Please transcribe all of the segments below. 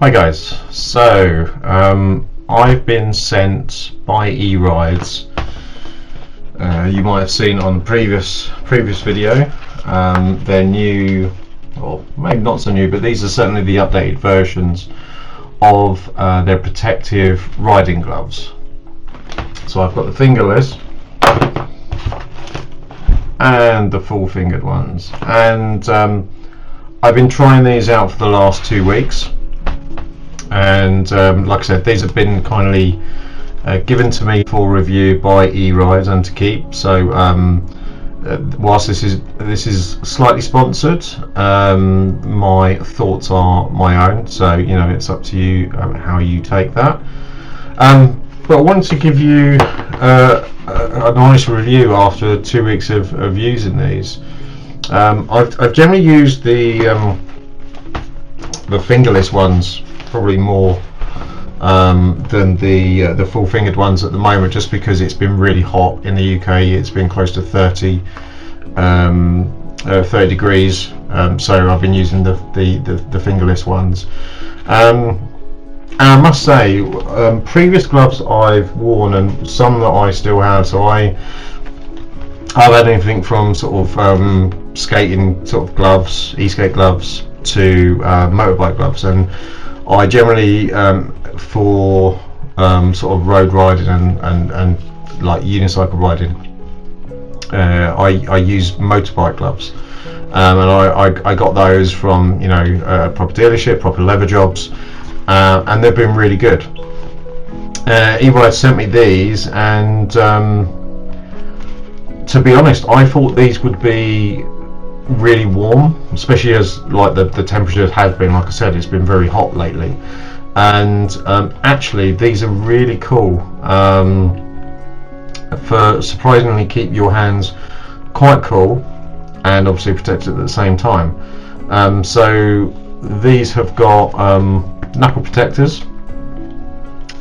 Hi guys, so I've been sent by eRides, you might have seen on the previous video, their new, or maybe not so new, but these are certainly the updated versions of their protective riding gloves. So I've got the fingerless and the full fingered ones, and I've been trying these out for the last 2 weeks. And like I said, these have been kindly given to me for review by eRides and to keep. So whilst this is slightly sponsored, my thoughts are my own. So you know, it's up to you how you take that. But I wanted to give you an honest review after 2 weeks of using these. I've generally used the fingerless ones probably more than the full fingered ones at the moment, just because it's been really hot in the UK. It's been close to 30 degrees, so I've been using the fingerless ones. And I must say, previous gloves I've worn, and some that I still have, so I've had anything from sort of skating sort of gloves, e-skate gloves, to motorbike gloves, and I generally for sort of road riding and like unicycle riding, I use motorbike gloves, and I got those from, you know, proper dealership, proper leather jobs, and they've been really good. eRides sent me these, and to be honest, I thought these would be really warm, especially as like the temperatures have been. Like I said, it's been very hot lately, and actually these are really cool for surprisingly keep your hands quite cool and obviously protected at the same time. So these have got knuckle protectors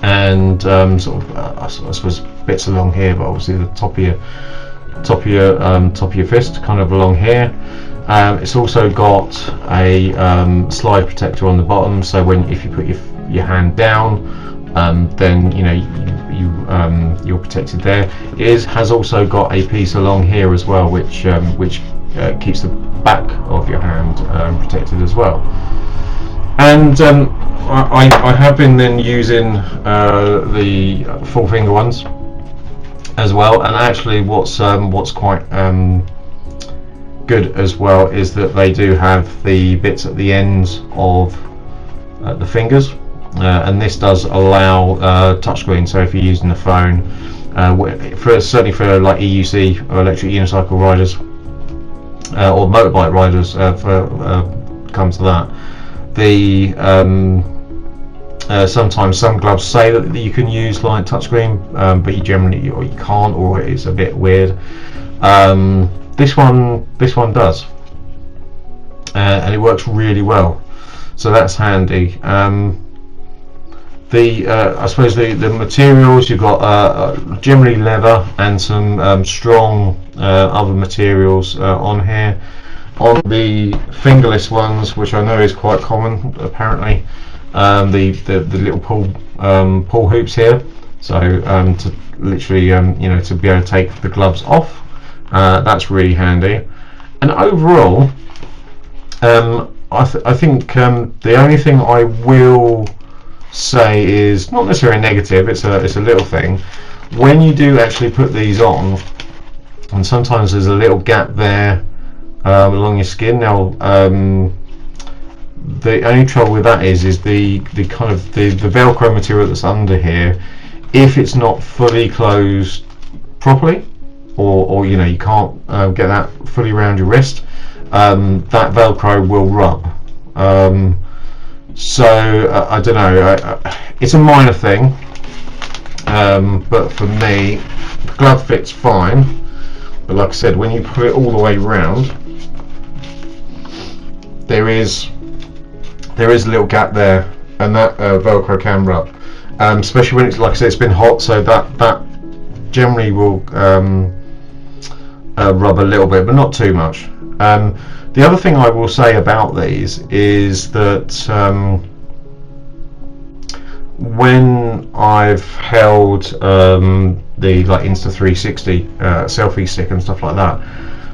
and sort of I suppose bits along here, but obviously the top of your fist, kind of along here. It's also got a slide protector on the bottom, so if you put your hand down, then you know you're protected there. It has also got a piece along here as well, which keeps the back of your hand protected as well. And I have been then using the full finger ones as well, and actually what's quite good as well is that they do have the bits at the ends of the fingers, and this does allow touchscreen. So if you're using the phone, certainly for like EUC or electric unicycle riders or motorbike riders, comes to that, the sometimes some gloves say that you can use like touchscreen, but you generally, or you can't, or it's a bit weird. This one does, and it works really well, so that's handy. I suppose the materials, you've got generally leather and some strong other materials on here. On the fingerless ones, which I know is quite common apparently, the little pull hoops here, so to literally you know, to be able to take the gloves off, that's really handy. And overall, I think the only thing I will say is not necessarily negative. It's a little thing. When you do actually put these on, and sometimes there's a little gap there along your skin. Now the only trouble with that is the kind of the Velcro material that's under here, if it's not fully closed properly, or you know, you can't get that fully around your wrist, that Velcro will rub. So I don't know, it's a minor thing, but for me the glove fits fine. But like I said, when you put it all the way round, there is a little gap there, and that Velcro can rub, especially when it's, like I said, it's been hot, so that generally will rub a little bit, but not too much. The other thing I will say about these is that when I've held the like Insta360 selfie stick and stuff like that,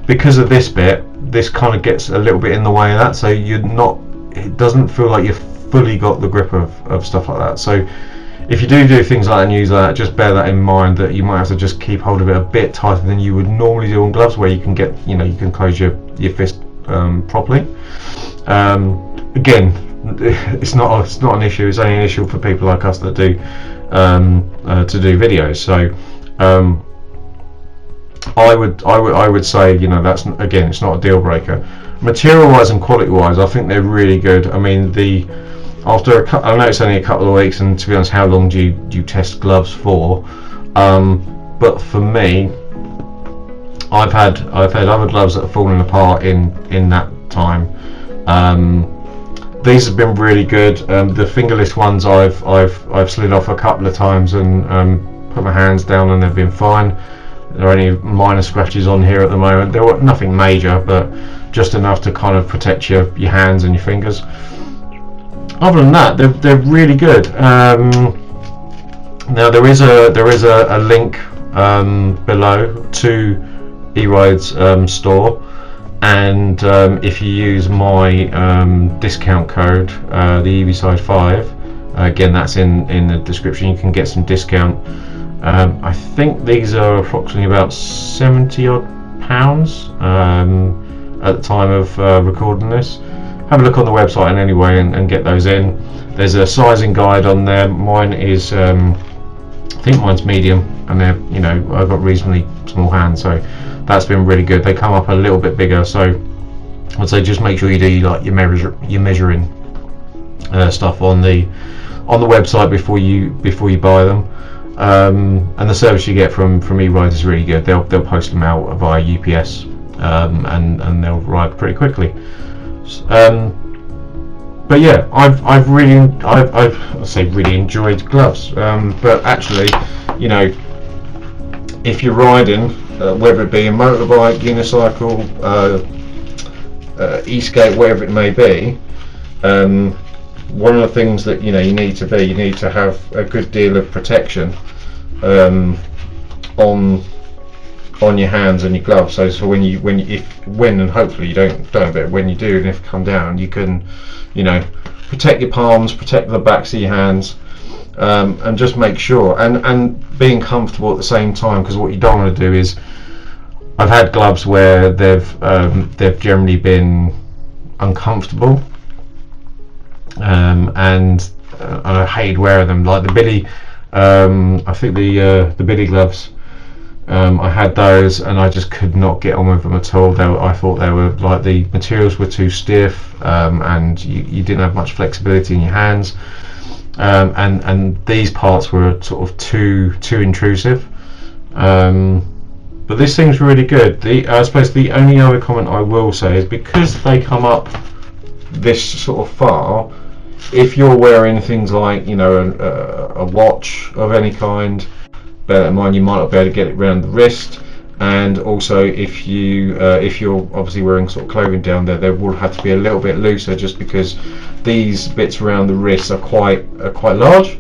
because of this bit, this kind of gets a little bit in the way of that, so it doesn't feel like you've fully got the grip of stuff like that. So if you do things like that and use that, just bear that in mind, that you might have to just keep hold of it a bit tighter than you would normally do on gloves, where you can get, you can close your fist properly. Again, it's not an issue. It's only an issue for people like us that do to do videos. So I would say, that's, again, it's not a deal breaker. Material wise and quality wise, I think they're really good. I mean, I know it's only a couple of weeks, and to be honest, how long do you test gloves for? But for me, I've had other gloves that have fallen apart in that time. These have been really good. The fingerless ones I've slid off a couple of times and put my hands down, and they've been fine. There are only minor scratches on here at the moment. There were nothing major, but just enough to kind of protect your hands and your fingers. Other than that, they're really good. Now there is a link below to eRide's store, and if you use my discount code, the EBSide5, again that's in the description, you can get some discount. I think these are approximately about £70 odd at the time of recording this. Have a look on the website and anyway, and get those in. There's a sizing guide on there. Mine is I think mine's medium, and they're, I've got reasonably small hands, so that's been really good. They come up a little bit bigger, so I'd say just make sure you do like your measuring stuff on the website before you buy them. And the service you get from eRide is really good. They'll post them out via UPS, and they'll arrive pretty quickly. But yeah, I've really enjoyed gloves. But actually, if you're riding, whether it be a motorbike, unicycle, ESK8, whatever it may be, one of the things that you need to have a good deal of protection on your hands and your gloves. So when and hopefully you don't, but when you do, and if you come down, you can protect your palms, protect the backs of your hands, and just make sure and being comfortable at the same time, because what you don't want to do is, I've had gloves where they've generally been uncomfortable, and I hate wearing them, like the Billy, I think the Billy gloves, I had those and I just could not get on with them at all. I thought they were like, the materials were too stiff, and you didn't have much flexibility in your hands, and these parts were sort of too intrusive. But this thing's really good. I suppose the only other comment I will say is, because they come up this sort of far, if you're wearing things like a watch of any kind, bear in mind you might not be able to get it around the wrist, and also if you're obviously wearing sort of clothing down there, they will have to be a little bit looser, just because these bits around the wrists are quite large,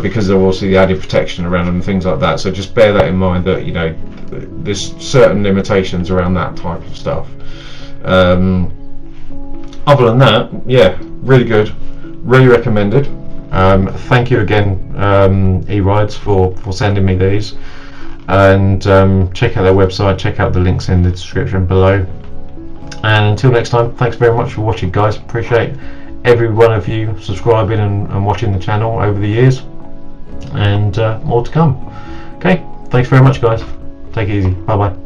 because of obviously the added protection around them and things like that. So just bear that in mind, that there's certain limitations around that type of stuff. Other than that, yeah, really good, really recommended. Thank you again, eRides, for sending me these, and check out their website, check out the links in the description below, and until next time, thanks very much for watching, guys. Appreciate every one of you subscribing and watching the channel over the years, and more to come. Okay, thanks very much, guys. Take it easy. Bye bye.